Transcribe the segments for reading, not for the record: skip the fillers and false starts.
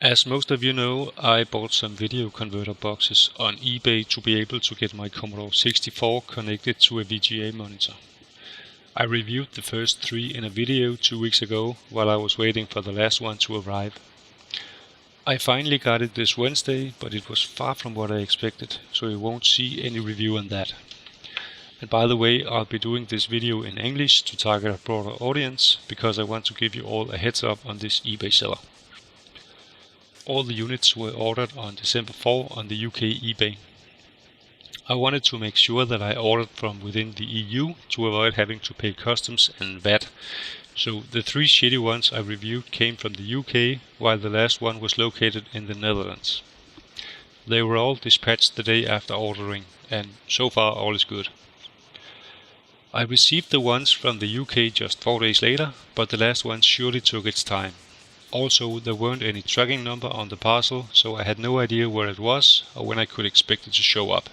As most of you know, I bought some video converter boxes on eBay to be able to get my Commodore 64 connected to a VGA monitor. I reviewed the first 3 in a video 2 weeks ago while I was waiting for the last one to arrive. I finally got it this Wednesday, but it was far from what I expected, so you won't see any review on that. And by the way, I'll be doing this video in English to target a broader audience, because I want to give you all a heads up on this eBay seller. All the units were ordered on December 4 on the UK eBay. I wanted to make sure that I ordered from within the EU to avoid having to pay customs and VAT. So the 3 shitty ones I reviewed came from the UK, while the last one was located in the Netherlands. They were all dispatched the day after ordering, and so far all is good. I received the ones from the UK just 4 days later, but the last one surely took its time. Also, there weren't any tracking number on the parcel, so I had no idea where it was or when I could expect it to show up.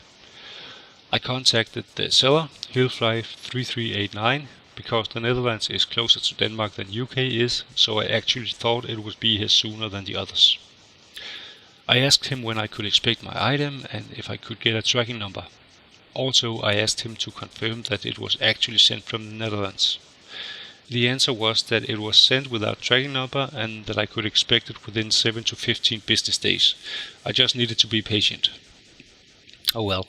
I contacted the seller, hillfly3389, because the Netherlands is closer to Denmark than UK is, so I actually thought it would be here sooner than the others. I asked him when I could expect my item and if I could get a tracking number. Also, I asked him to confirm that it was actually sent from the Netherlands. The answer was that it was sent without tracking number and that I could expect it within 7 to 15 business days. I just needed to be patient. Oh well.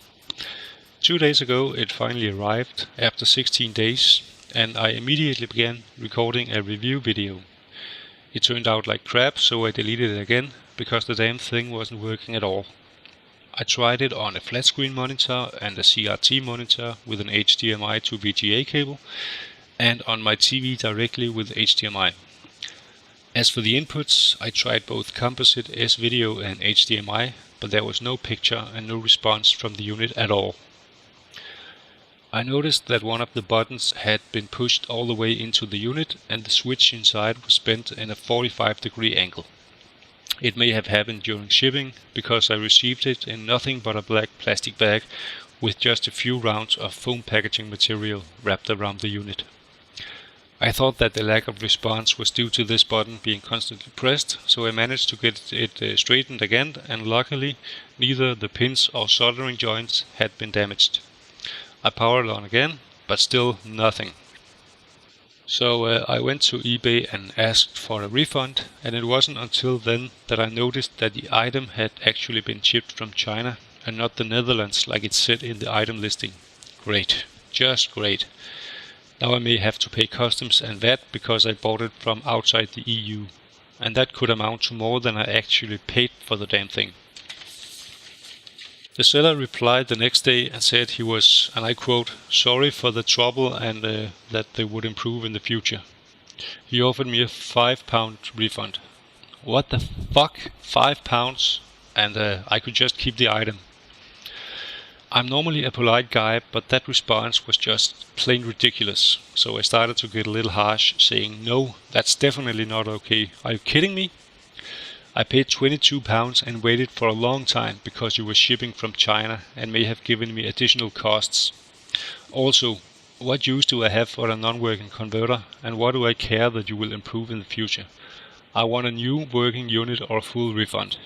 2 days ago it finally arrived after 16 days, and I immediately began recording a review video. It turned out like crap, so I deleted it again because the damn thing wasn't working at all. I tried it on a flat screen monitor and a CRT monitor with an HDMI to VGA cable, and on my TV directly with HDMI. As for the inputs, I tried both composite S-video and HDMI, but there was no picture and no response from the unit at all. I noticed that one of the buttons had been pushed all the way into the unit and the switch inside was bent in a 45-degree angle. It may have happened during shipping, because I received it in nothing but a black plastic bag with just a few rounds of foam packaging material wrapped around the unit. I thought that the lack of response was due to this button being constantly pressed, so I managed to get it straightened again, and luckily neither the pins or soldering joints had been damaged. I powered on again, but still nothing. So I went to eBay and asked for a refund, and it wasn't until then that I noticed that the item had actually been shipped from China and not the Netherlands like it said in the item listing. Great, just great. Now I may have to pay customs and VAT because I bought it from outside the EU, and that could amount to more than I actually paid for the damn thing. The seller replied the next day and said he was, and I quote, sorry for the trouble and that they would improve in the future. He offered me a £5 refund. What the fuck? £5? And I could just keep the item. I'm normally a polite guy, but that response was just plain ridiculous. So I started to get a little harsh, saying, no, that's definitely not okay. Are you kidding me? I paid £22 and waited for a long time because you were shipping from China and may have given me additional costs. Also, what use do I have for a non-working converter, and what do I care that you will improve in the future? I want a new working unit or a full refund.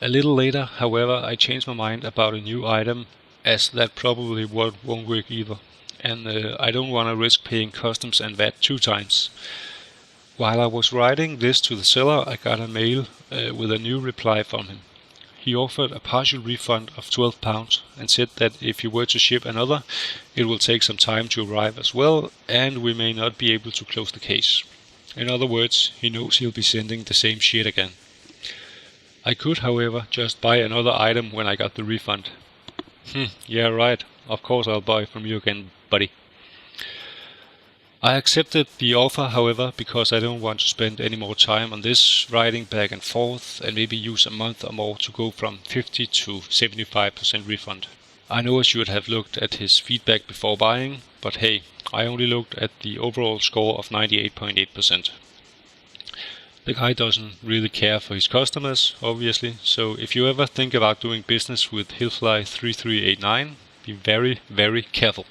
A little later, however, I changed my mind about a new item, as that probably won't work either, and I don't want to risk paying customs and VAT 2 times. While I was writing this to the seller, I got a mail with a new reply from him. He offered a partial refund of £12 and said that if he were to ship another, it will take some time to arrive as well, and we may not be able to close the case. In other words, he knows he'll be sending the same shit again. I could, however, just buy another item when I got the refund. Yeah, right. Of course I'll buy from you again, buddy. I accepted the offer, however, because I don't want to spend any more time on this, writing back and forth, and maybe use a month or more to go from 50 to 75% refund. I know I should have looked at his feedback before buying, but hey, I only looked at the overall score of 98.8%. The guy doesn't really care for his customers, obviously, so if you ever think about doing business with hillfly3389, be very, very careful.